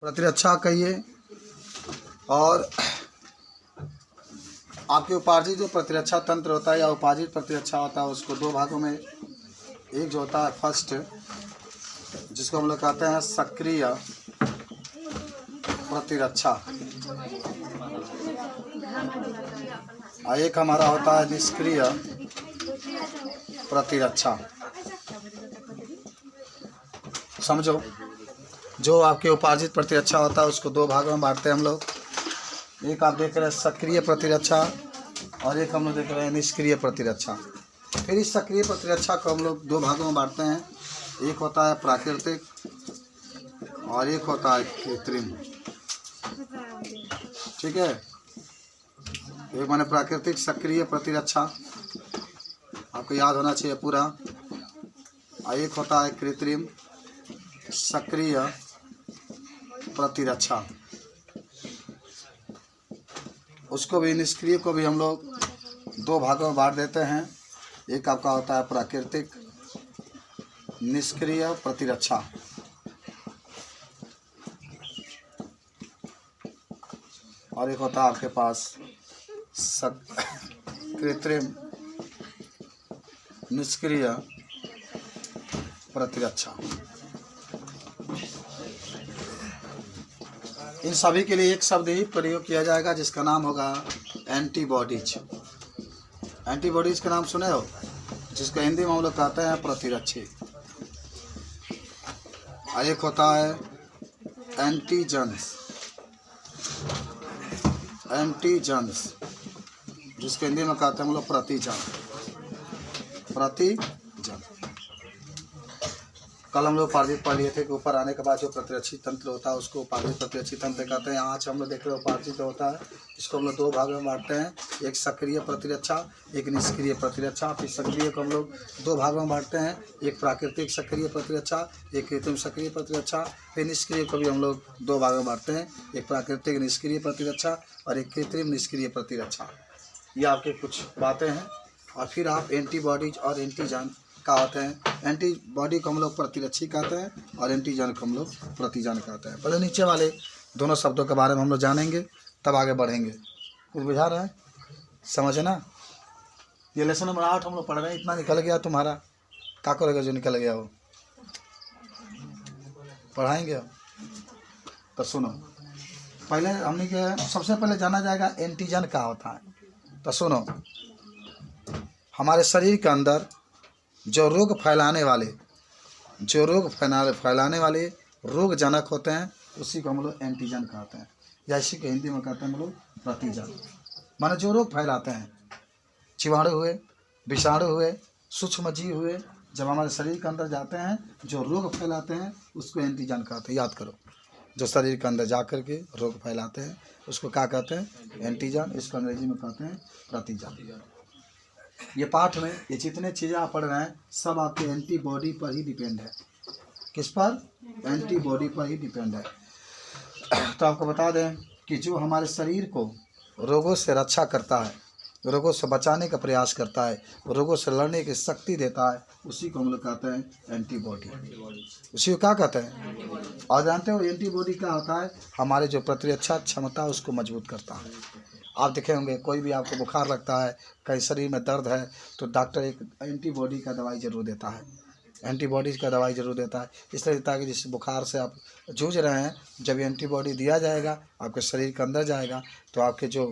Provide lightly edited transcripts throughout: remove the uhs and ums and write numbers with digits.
प्रतिरक्षा कहिए। और आपके उपार्जित जो प्रतिरक्षा तंत्र होता है या उपार्जित प्रतिरक्षा होता है उसको दो भागों में, एक जो होता है फर्स्ट, जिसको हम लोग कहते हैं सक्रिय प्रतिरक्षा, और एक हमारा होता है निष्क्रिय प्रतिरक्षा। समझो, जो आपके उपार्जित प्रतिरक्षा होता है उसको दो भागों में बांटते हैं हम लोग। एक आप देख रहे हैं सक्रिय प्रतिरक्षा और एक हम लोग देख रहे हैं निष्क्रिय प्रतिरक्षा। फिर इस सक्रिय प्रतिरक्षा को हम लोग दो भागों में बांटते हैं, एक होता है प्राकृतिक और एक होता है कृत्रिम। ठीक है, एक माने प्राकृतिक सक्रिय प्रतिरक्षा, आपको याद होना चाहिए पूरा, और एक होता है कृत्रिम सक्रिय प्रतिरक्षा। उसको भी, निष्क्रिय को भी हम लोग दो भागों में बांट देते हैं। एक आपका होता है प्राकृतिक निष्क्रिय प्रतिरक्षा, और एक होता है आपके पास कृत्रिम निष्क्रिय प्रतिरक्षा। इन सभी के लिए एक शब्द ही प्रयोग किया जाएगा जिसका नाम होगा एंटीबॉडीज। एंटीबॉडीज का नाम सुने हो, जिसको हिंदी में हम लोग कहते हैं प्रतिरक्षी। और एक होता है एंटीजन्स, एंटीजन्स जिसको हिंदी में कहते हैं हम लोग प्रतिजन। प्रतिजन कल हम लोग उपार्जित पढ़ लिए थे कि ऊपर आने के बाद जो प्रतिरक्षी तंत्र होता है उसको उपार्जित प्रतिरक्षी तंत्र कहते हैं। आज हम लोग देख रहे हैं उपार्जित होता है, इसको हम लोग दो भागों में बांटते हैं, एक सक्रिय प्रतिरक्षा, एक निष्क्रिय प्रतिरक्षा। फिर सक्रिय को हम लोग दो भागों में बांटते हैं, एक प्राकृतिक सक्रिय प्रतिरक्षा, एक कृत्रिम सक्रिय प्रतिरक्षा। फिर निष्क्रिय को भी हम लोग दो भागों में बांटते हैं, एक प्राकृतिक निष्क्रिय प्रतिरक्षा और एक कृत्रिम निष्क्रिय प्रतिरक्षा। ये आपके कुछ बातें हैं। और फिर आप एंटीबॉडीज और एंटीजन का होते हैं। एंटीबॉडी को हम लोग प्रतिरक्षी कहते हैं और एंटीजन को हम लोग प्रतिजन कहते हैं। पहले नीचे वाले दोनों शब्दों के बारे में हम लोग जानेंगे, तब आगे बढ़ेंगे। कुछ बुझा रहा है, समझे ना? ये लेसन नंबर 8 हम लोग पढ़ रहे हैं। इतना निकल गया तुम्हारा, क्या करेगा जो निकल गया वो पढ़ाएंगे। तो सुनो, पहले हमने के सबसे पहले जाना जाएगा एंटीजन क्या होता है। तो सुनो, हमारे शरीर के अंदर जो रोग फैलाने वाले रोगजनक होते हैं उसी को हम लोग एंटीजन कहते हैं, या इसी को हिंदी में कहते हैं हम लोग प्रतिजन। माने जो रोग फैलाते हैं, जीवाणु हुए, विषाणु हुए, सूक्ष्म जीव हुए, जब हमारे शरीर के अंदर जाते हैं जो रोग फैलाते हैं उसको एंटीजन कहते हैं। याद करो, जो शरीर के अंदर जा कर के रोग फैलाते हैं उसको क्या कहते हैं? एंटीजन। इसको अंग्रेजी में कहते हैं प्रतिजन। ये पाठ में ये जितने चीज़ें आप पढ़ रहे हैं सब आपके एंटीबॉडी पर ही डिपेंड है। किस पर? एंटीबॉडी पर ही डिपेंड है। तो आपको बता दें कि जो हमारे शरीर को रोगों से रक्षा करता है, रोगों से बचाने का प्रयास करता है, रोगों से लड़ने की शक्ति देता है, उसी को हम लोग कहते हैं एंटीबॉडी। उसी को क्या कहते हैं? और जानते हो एंटीबॉडी क्या होता है? हमारे जो प्रतिरक्षा क्षमता है उसको मजबूत करता है। आप देखे होंगे कोई भी आपको बुखार लगता है, कहीं शरीर में दर्द है, तो डॉक्टर एक एंटीबॉडी का दवाई जरूर देता है, एंटीबॉडीज का दवाई जरूर देता है। इसलिए देता है कि जिस बुखार से आप जूझ रहे हैं, जब एंटीबॉडी दिया जाएगा आपके शरीर के अंदर जाएगा तो आपके जो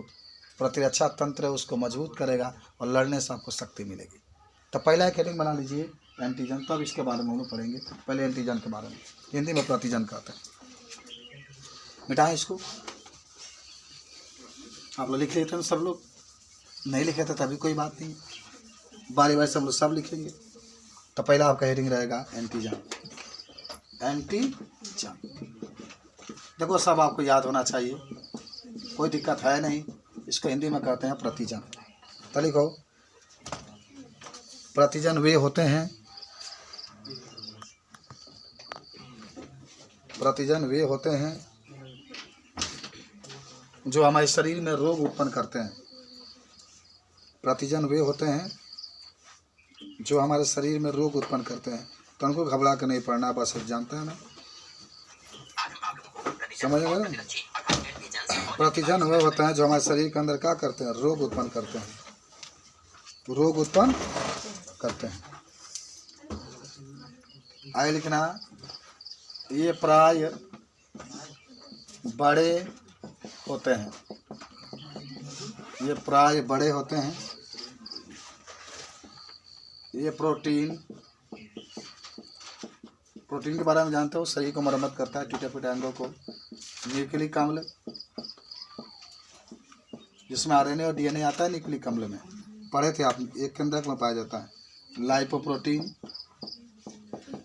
प्रतिरक्षा तंत्र है उसको मजबूत करेगा और लड़ने से आपको शक्ति मिलेगी। तो पहला एक हेडिंग बना लीजिए एंटीजन, तब इसके बारे में हम लोग पढ़ेंगे। पहले एंटीजन के बारे में, हिंदी में प्रतिजन कहते हैं। मिटाएं इसको, आप लोग लिख लेते हैं, सब लोग नहीं लिखे थे तभी कोई बात नहीं, बारी बारी सब लोग सब लिखेंगे। तो पहला आपका हेडिंग रहेगा एंटीजन। एंटीजन देखो सब आपको याद होना चाहिए, कोई दिक्कत है नहीं। इसको हिंदी में कहते हैं प्रतिजन। तो लिखो, प्रतिजन वे होते हैं, प्रतिजन वे होते हैं जो हमारे शरीर में रोग उत्पन्न करते हैं। प्रतिजन वे होते हैं जो हमारे शरीर में रोग उत्पन्न करते हैं। तो उनको घबरा कर नहीं पड़ना, बस जानता है ना। समझ में? प्रतिजन वह होते हैं जो हमारे शरीर के अंदर क्या करते हैं, रोग उत्पन्न करते हैं, रोग उत्पन्न करते हैं। आगे लिखना, ये प्राय बड़े होते हैं, ये प्राय बड़े होते हैं। ये प्रोटीन के बारे में जानते हो, शरीर को मरम्मत करता है, टूटे फूटे अंगों को। न्यूक्लिक अम्ल, जिसमें आरएनए और डीएनए आता है न्यूक्लिक अम्ल में, पढ़े थे आप, एक केंद्रक में पाया जाता है। लाइपोप्रोटीन,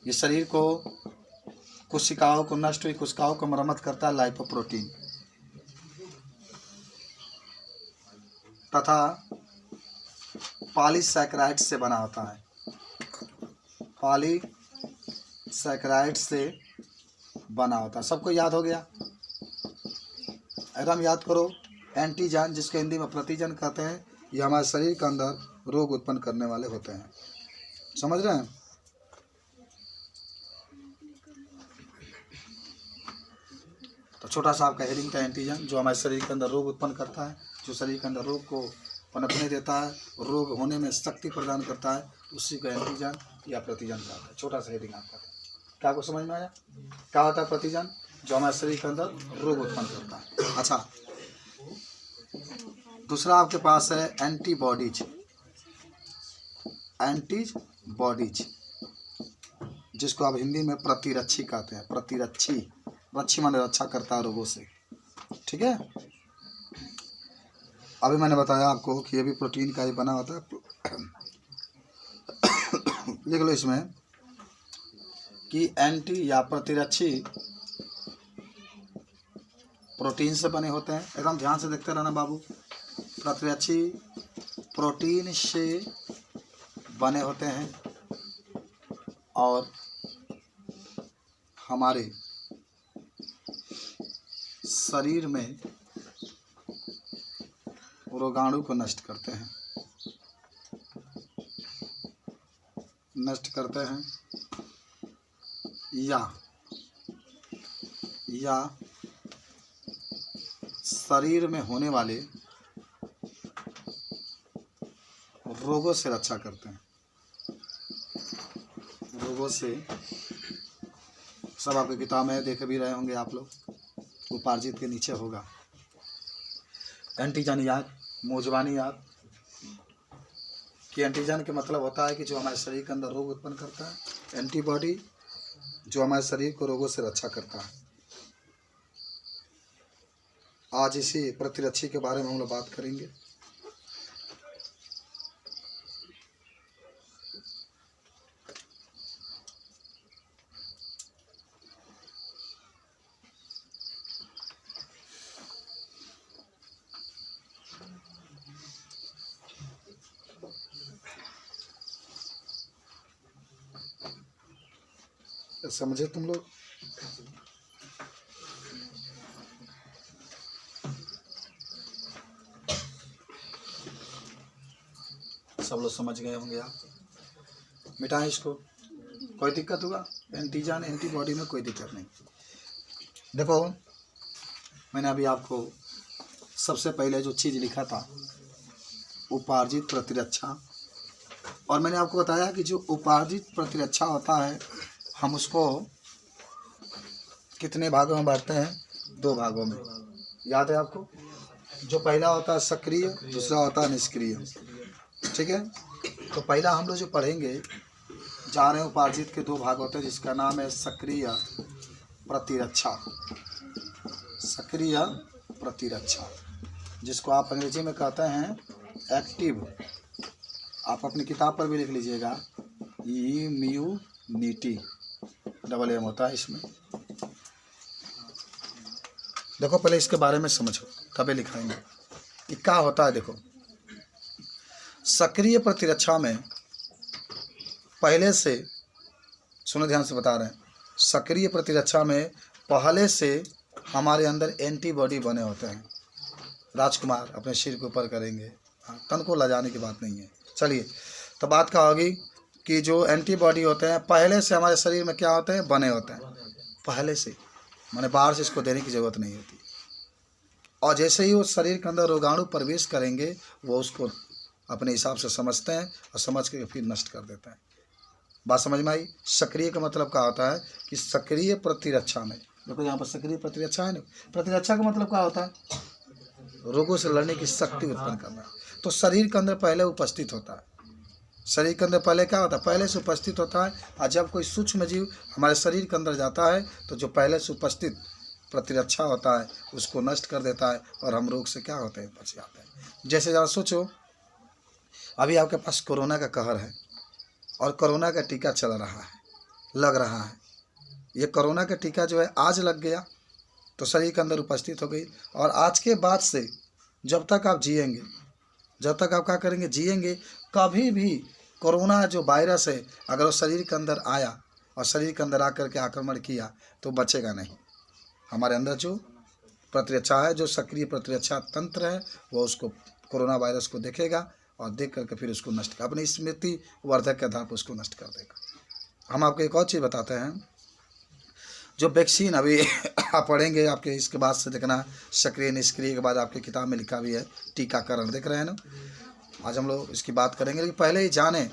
ये शरीर को, कोशिकाओं को, नष्ट हुई कोशिकाओं को मरम्मत करता है लाइपोप्रोटीन। तथा पॉलीसैकेराइड से बना होता है, पॉलीसैकेराइड से बना होता है। सबको याद हो गया? एकदम याद करो। एंटीजन, जिसको हिंदी में प्रतिजन कहते हैं, ये हमारे शरीर के अंदर रोग उत्पन्न करने वाले होते हैं। समझ रहे हैं? तो छोटा सा आपका हेडिंग था एंटीजन, जो हमारे शरीर के अंदर रोग उत्पन्न करता है, जो शरीर के अंदर रोग को पनपने देता है, रोग होने में शक्ति प्रदान करता है, उसी को एंटीजन या प्रतिजन कहता है। छोटा सा हेडिंग आपका था। क्या आपको समझ में आया? क्या होता है प्रतिजन? जो हमारे शरीर के अंदर रोग उत्पन्न करता है। अच्छा, दूसरा आपके पास है एंटीबॉडीज। एंटीबॉडीज, जिसको आप हिंदी में प्रतिरक्षी कहते हैं। प्रतिरक्षी, रक्षी माने रक्षा करता है रोगों से। ठीक है? अभी मैंने बताया आपको कि ये भी प्रोटीन का ही बना होता है। लिख लो इसमें कि एंटी या प्रतिरक्षी प्रोटीन से बने होते हैं। एकदम ध्यान से देखते रहना बाबू। प्रतिरक्षी प्रोटीन से बने होते हैं और हमारे शरीर में रोगाणु को नष्ट करते हैं, या शरीर में होने वाले रोगों से रक्षा करते हैं। रोगों से सब आपकी किताब में देख भी रहे होंगे आप लोग, उपार्जित के नीचे होगा। एंटीजन याद, मौजवानी याद कि एंटीजन के मतलब होता है कि जो हमारे शरीर के अंदर रोग उत्पन्न करता है, एंटीबॉडी जो हमारे शरीर को रोगों से रक्षा करता है। आज इसी प्रतिरक्षी के बारे में हम लोग बात करेंगे। समझे तुम लोग? सब लोग समझ गए होंगे आप। मिटाएं इसको, कोई दिक्कत होगा? एंटीजन एंटीबॉडी में कोई दिक्कत नहीं। देखो, मैंने अभी आपको सबसे पहले जो चीज़ लिखा था, उपार्जित प्रतिरक्षा, और मैंने आपको बताया कि जो उपार्जित प्रतिरक्षा होता है, हम उसको कितने भागों में बांटते हैं? 2 भागों में। याद है आपको? जो पहला होता है सक्रिय, दूसरा होता है निष्क्रिय। ठीक है? तो पहला हम लोग जो पढ़ेंगे जा रहे हैं, उपार्जित के 2 भाग होते हैं, जिसका नाम है सक्रिय प्रतिरक्षा। सक्रिय प्रतिरक्षा, जिसको आप अंग्रेजी में कहते हैं एक्टिव। आप अपनी किताब पर भी लिख लीजिएगा, इम्यूनिटी, डबल एम होता है इसमें। देखो, पहले इसके बारे में समझो, तभी लिखाएंगे कि क्या होता है। देखो, सक्रिय प्रतिरक्षा में पहले से, सुनो ध्यान से बता रहे हैं, सक्रिय प्रतिरक्षा में पहले से हमारे अंदर एंटीबॉडी बने होते हैं। राजकुमार अपने सिर के ऊपर करेंगे, तन को लजाने की बात नहीं है। चलिए, तो बात क्या होगी कि जो एंटीबॉडी होते हैं पहले से हमारे शरीर में क्या होते हैं? बने होते हैं पहले से। माने बाहर से इसको देने की ज़रूरत नहीं होती। और जैसे ही वो शरीर के अंदर रोगाणु प्रवेश करेंगे, वो उसको अपने हिसाब से समझते हैं और समझ के फिर नष्ट कर देते हैं। बात समझ में आई? सक्रिय का मतलब क्या होता है कि सक्रिय प्रतिरक्षा में, देखो यहाँ पर सक्रिय प्रतिरक्षा है ना, प्रतिरक्षा का मतलब क्या होता है? रोगों से लड़ने की शक्ति उत्पन्न करना। तो शरीर के अंदर पहले उपस्थित होता है। शरीर के अंदर पहले क्या होता है? पहले से उपस्थित होता है। और जब कोई सूक्ष्म जीव हमारे शरीर के अंदर जाता है तो जो पहले से उपस्थित प्रतिरक्षा होता है उसको नष्ट कर देता है और हम रोग से क्या होते हैं? बच जाते हैं। जैसे ज़रा सोचो, अभी आपके पास कोरोना का कहर है और कोरोना का टीका चल रहा है, लग रहा है। ये कोरोना का टीका जो है आज लग गया तो शरीर के अंदर उपस्थित हो गई, और आज के बाद से जब तक आप जिएंगे, जब तक आप क्या करेंगे? जिएंगे, कभी भी कोरोना जो वायरस है अगर वो शरीर के अंदर आया और शरीर के अंदर आकर के आक्रमण किया तो बचेगा नहीं। हमारे अंदर जो प्रतिरक्षा है, जो सक्रिय प्रतिरक्षा तंत्र है, वो उसको कोरोना वायरस को देखेगा और देख करके फिर उसको नष्ट कर, अपनी स्मृति वर्धक के आधार पर उसको नष्ट कर देगा। हम आपको एक और चीज़ बताते हैं, जो वैक्सीन अभी आप पढ़ेंगे, आपके इसके बाद से देखना सक्रिय निष्क्रिय के बाद आपकी किताब में लिखा भी है टीकाकरण, देख रहे हैं ना। आज हम लोग इसकी बात करेंगे, लेकिन पहले ही जाने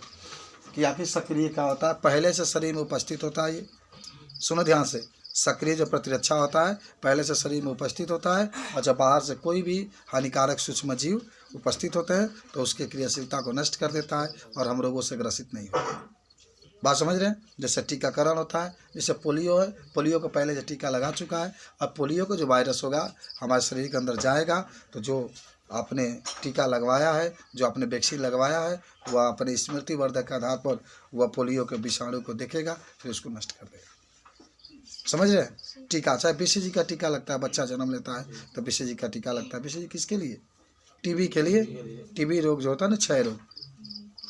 कि आखिर सक्रिय क्या होता है। पहले से शरीर में उपस्थित होता है, ये सुनो ध्यान से। सक्रिय जो प्रतिरक्षा होता है पहले से शरीर में उपस्थित होता है, और जब बाहर से कोई भी हानिकारक सूक्ष्म जीव उपस्थित होते हैं तो उसकी क्रियाशीलता को नष्ट कर देता है और हम रोगों से ग्रसित नहीं होते। बात समझ रहे हैं? जैसे टीकाकरण होता है, जैसे पोलियो है, पोलियो को पहले से टीका लगा चुका है, अब पोलियो को जो वायरस होगा हमारे शरीर के अंदर जाएगा तो जो आपने टीका लगवाया है, जो आपने वैक्सीन लगवाया है, वह अपने स्मृति वर्धक के आधार पर वह पोलियो के विषाणु को देखेगा, फिर उसको नष्ट कर देगा। समझ रहे हैं? टीका, चाहे बीसीजी का टीका लगता है, बच्चा जन्म लेता है तो बीसीजी का टीका लगता है। बीसीजी किसके लिए? टीबी के लिए। टीबी रोग जो होता है ना, क्षय रोग,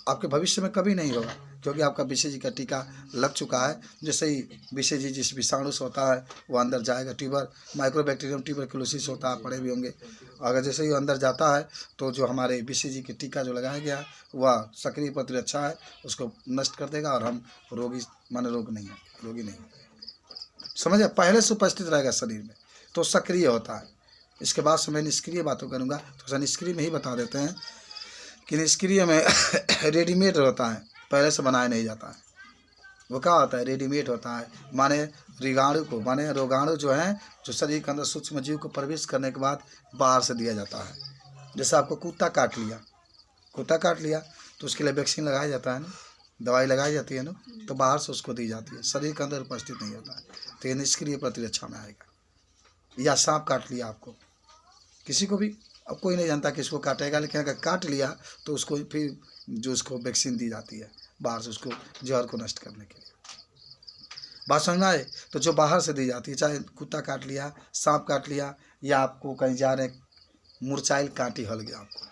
आपके भविष्य में कभी नहीं होगा क्योंकि आपका बीसीजी का टीका लग चुका है। जैसे ही बीसीजी जिस विषाणु से होता है वो अंदर जाएगा, ट्यूबर माइक्रोबैक्टीरियम ट्यूबरकुलोसिस होता है, पढ़े भी होंगे। अगर जैसे ही अंदर जाता है तो जो हमारे बीसीजी के टीका जो लगाया गया वह सक्रिय प्रतिरक्षा है, उसको नष्ट कर देगा और हम रोगी माने रोगी नहीं। समझे? पहले से उपस्थित रहेगा शरीर में तो सक्रिय होता है। इसके बाद से मैं निष्क्रिय बातों करूँगा, तो निष्क्रिय में ही बता देते हैं कि निष्क्रिय में रेडीमेड होता है, पहले से बनाया नहीं जाता है। वो क्या होता है? रेडीमेड होता है, माने रीगाणु को, माने रोगाणु जो है, जो शरीर के अंदर सूक्ष्म जीव को प्रवेश करने के बाद बाहर से दिया जाता है। जैसे आपको कुत्ता काट लिया तो उसके लिए वैक्सीन लगाया जाता है ना, दवाई लगाई जाती है ना, तो बाहर से उसको दी जाती है, शरीर के अंदर उपस्थित नहीं होता है, तो ये निष्क्रिय प्रतिरक्षा में आएगा। या सांप काट लिया आपको, किसी को भी, अब कोई नहीं जानता किसको काटेगा, लेकिन अगर काट लिया तो उसको फिर जो उसको वैक्सीन दी जाती है बाहर से, उसको जहर को नष्ट करने के लिए। बात समझ में आए? तो जो बाहर से दी जाती है, चाहे कुत्ता काट लिया, सांप काट लिया, या आपको कहीं जा रहे मुरचाइल कांटी हल गया, आपको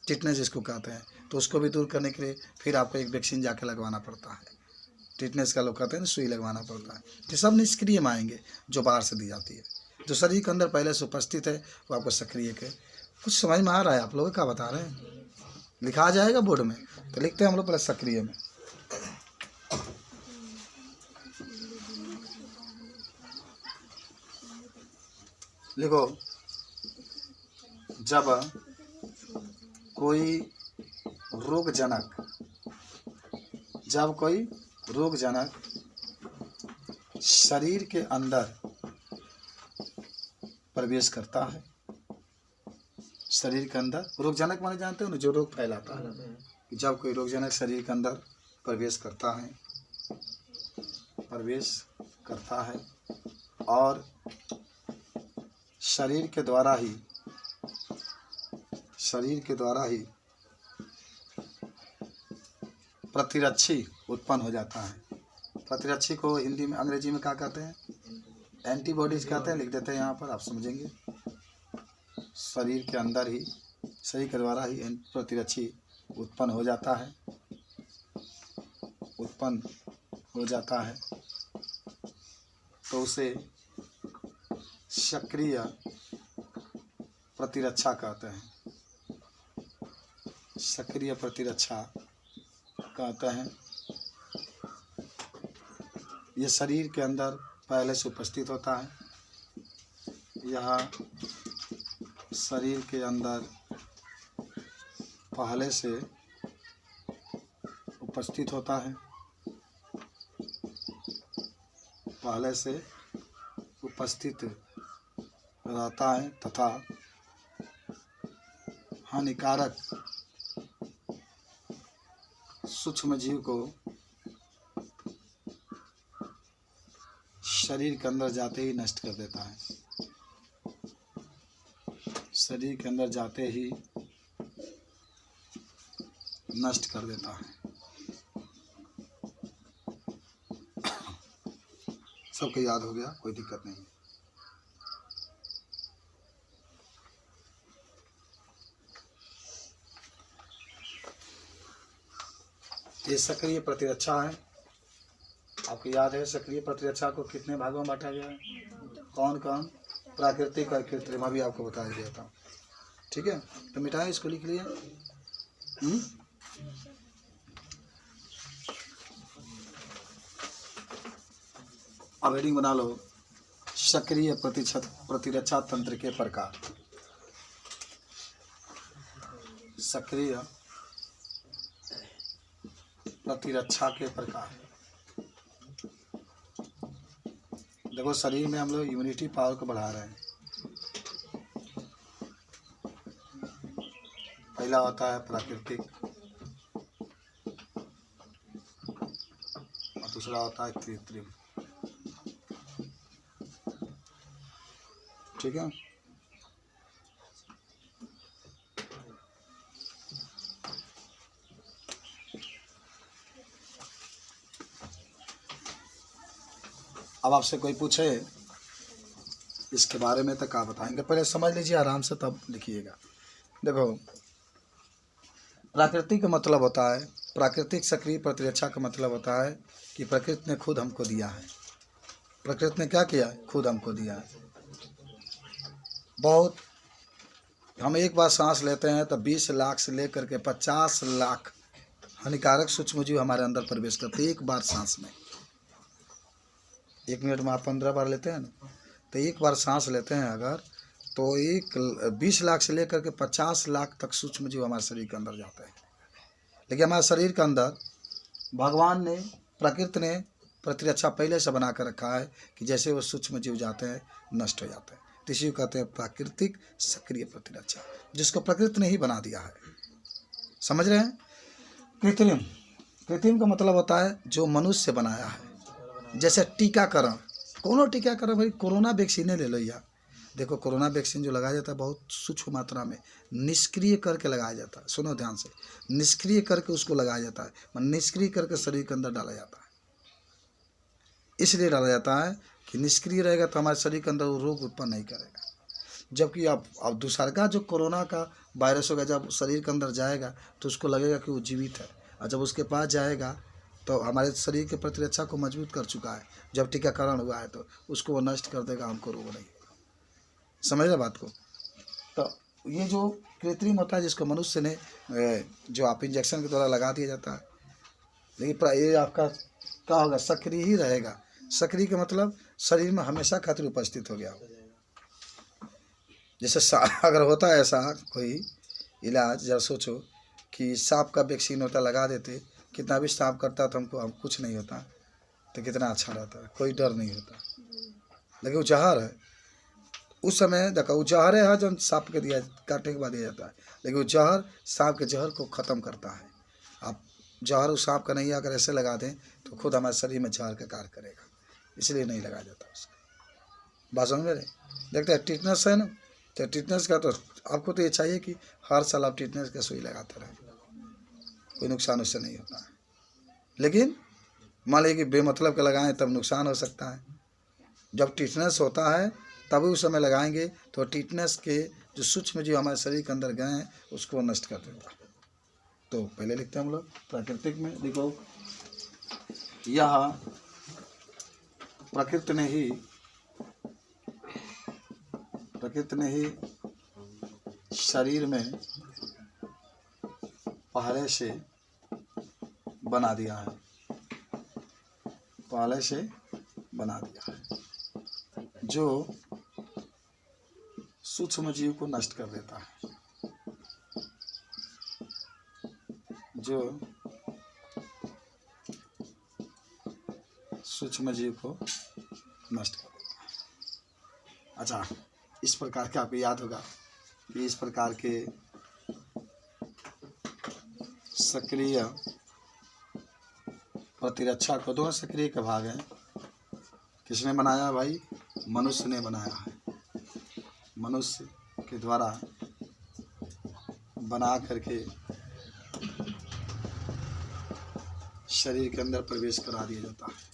टिटनेस जिसको कहते हैं, तो उसको भी दूर करने के लिए फिर आपको एक वैक्सीन जाके लगवाना पड़ता है। टिटनेस का लोग कहते हैं ना, सुई लगवाना पड़ता है। ये सब निष्क्रिय में आएंगे जो बाहर से दी जाती है। जो शरीर के अंदर पहले से उपस्थित है वो आपको सक्रिय के। कुछ समझ में आ रहा है? आप लोग क्या बता रहे हैं? लिखा आ जाएगा बोर्ड में, तो लिखते हैं हम लोग पहले सक्रिय में। लिखो, जब कोई रोगजनक शरीर के अंदर प्रवेश करता है, शरीर के अंदर रोगजनक माने जानते हो ना, जो रोग फैलाता है। जब कोई रोगजनक शरीर के अंदर प्रवेश करता है और शरीर के द्वारा ही प्रतिरक्षी उत्पन्न हो जाता है। प्रतिरक्षी को हिंदी में, अंग्रेजी में क्या कहते हैं? एंटीबॉडीज कहते हैं। लिख देते हैं यहाँ पर, आप समझेंगे। शरीर के अंदर ही, शरीर के द्वारा ही प्रतिरक्षी उत्पन्न हो जाता है तो उसे सक्रिय प्रतिरक्षा कहते हैं। सक्रिय प्रतिरक्षा कहते हैं। ये शरीर के अंदर पहले से उपस्थित होता है यह शरीर के अंदर पहले से उपस्थित होता है, पहले से उपस्थित रहता है तथा हानिकारक सूक्ष्म जीव को शरीर के अंदर जाते ही नष्ट कर देता है, शरीर के अंदर जाते ही नष्ट कर देता है। सबको याद हो गया, कोई दिक्कत नहीं। ये सक्रिय प्रतिरक्षा है। आपको याद है सक्रिय प्रतिरक्षा को कितने भागों में बांटा गया है? कौन कौन? प्राकृतिक और कृत्रिम, अभी आपको बताया गया था। ठीक है, तो मिटाएं, इसको लिख लिया। अब हेडिंग बना लो, सक्रिय प्रतिरक्षा तंत्र के प्रकार। सक्रिय प्रतिरक्षा के प्रकार। देखो, शरीर में हम लोग इम्यूनिटी पावर को बढ़ा रहे हैं। पहला होता है प्राकृतिक और दूसरा होता है कृत्रिम। ठीक है, अब आपसे कोई पूछे इसके बारे में तो क्या बताएंगे? पहले समझ लीजिए आराम से, तब लिखिएगा। देखो, प्राकृतिक का मतलब होता है, प्राकृतिक सक्रिय प्रतिरक्षा का मतलब होता है कि प्रकृति ने खुद हमको दिया है। प्रकृति ने क्या किया है? खुद हमको दिया है। बहुत, हम एक बार सांस लेते हैं तो 20 लाख से लेकर के 50 लाख हानिकारक सूक्ष्मजीव हमारे अंदर प्रवेश करते हैं एक बार सांस में। 1 मिनट में आप 15 बार लेते हैं ना, तो एक बार सांस लेते हैं अगर, तो 20 लाख से लेकर के 50 लाख तक सूक्ष्मजीव हमारे शरीर के अंदर जाते हैं। लेकिन हमारे शरीर के अंदर भगवान ने, प्रकृति ने प्रतिरक्षा पहले से बना कर रखा है कि जैसे वो सूक्ष्मजीव जाते हैं नष्ट हो जाते हैं। तो इसी को कहते हैं प्राकृतिक सक्रिय प्रतिरक्षा, जिसको प्रकृति ने ही बना दिया है। समझ रहे हैं? कृत्रिम, कृत्रिम का मतलब होता है जो मनुष्य बनाया है। जैसे टीकाकरण, कोनो टीकाकरण, भाई कोरोना वैक्सीन ले लो यार। देखो, कोरोना वैक्सीन जो लगाया जाता है बहुत सूक्ष्म मात्रा में निष्क्रिय करके लगाया जाता है। सुनो ध्यान से, निष्क्रिय करके उसको लगाया जाता है, निष्क्रिय करके शरीर के अंदर डाला जाता है। इसलिए डाला जाता है कि निष्क्रिय रहेगा तो हमारे शरीर के अंदर वो रोग उत्पन्न नहीं करेगा। जबकि अब दूसरा का जो कोरोना का वायरस होगा, जब शरीर के अंदर जाएगा तो उसको लगेगा कि वो जीवित है, और जब उसके पास जाएगा तो हमारे शरीर के प्रतिरक्षा को मजबूत कर चुका है। जब टीकाकरण हुआ है तो उसको वो नष्ट कर देगा, हमको रोग नहीं होगा। समझ रहे बात को? तो ये जो कृत्रिम होता है, जिसको मनुष्य ने जो आप इंजेक्शन के द्वारा लगा दिया जाता है, लेकिन ये आपका क्या होगा? सक्रिय ही रहेगा। सक्रिय का मतलब शरीर में हमेशा खातिर उपस्थित हो गया हो। जैसे अगर होता है ऐसा कोई इलाज, जरा सोचो कि सांप का वैक्सीन होता, लगा देते, कितना भी सांप करता तो हमको कुछ नहीं होता, तो कितना अच्छा रहता, कोई डर नहीं होता। लेकिन वो जहर है, उस समय देखो वो जहर है जो सांप के दिया, काटने के बाद दिया जाता है, लेकिन वो जहर सांप के जहर को ख़त्म करता है। आप जहर उस सांप का नहीं अगर ऐसे लगा दें तो खुद हमारे शरीर में जहर का कार्य करेगा, इसलिए नहीं लगाया जाता उसका। बात समझ रहे? देखते हैं टिटनेस है ना, तो टिटनेस का तो आपको तो ये चाहिए कि हर साल आप टिटनेस का सुई लगाते रहें, कोई नुकसान उससे नहीं होता है। लेकिन मान लीजिए कि बेमतलब का लगाएं तब नुकसान हो सकता है। जब टिटनेस होता है तभी उस समय लगाएंगे तो टिटनेस के जो सूक्ष्म जीव हमारे शरीर के अंदर गए हैं उसको नष्ट कर देता है। तो पहले लिखते हैं हम लोग प्राकृतिक में, देखो यह प्रकृति ने ही शरीर में पहले से बना दिया है, पहले से बना दिया है। जो सूक्ष्म जीव को नष्ट कर देता है, जो सूक्ष्म जीव को नष्ट कर देता है। अच्छा, इस प्रकार के आपको याद होगा कि इस प्रकार के सक्रिय प्रतिरक्षा को, दोनों सक्रिय का भाग है। किसने बनाया भाई? मनुष्य ने बनाया है। मनुष्य के द्वारा बना करके शरीर के अंदर प्रवेश करा दिया जाता है।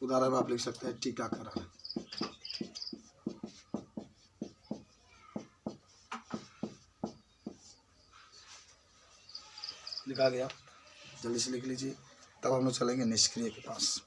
उदाहरण आप लिख सकते हैं टीकाकरण। लिखा गया, जल्दी से लिख लीजिए, तब हम लोग चलेंगे निष्क्रिय के पास।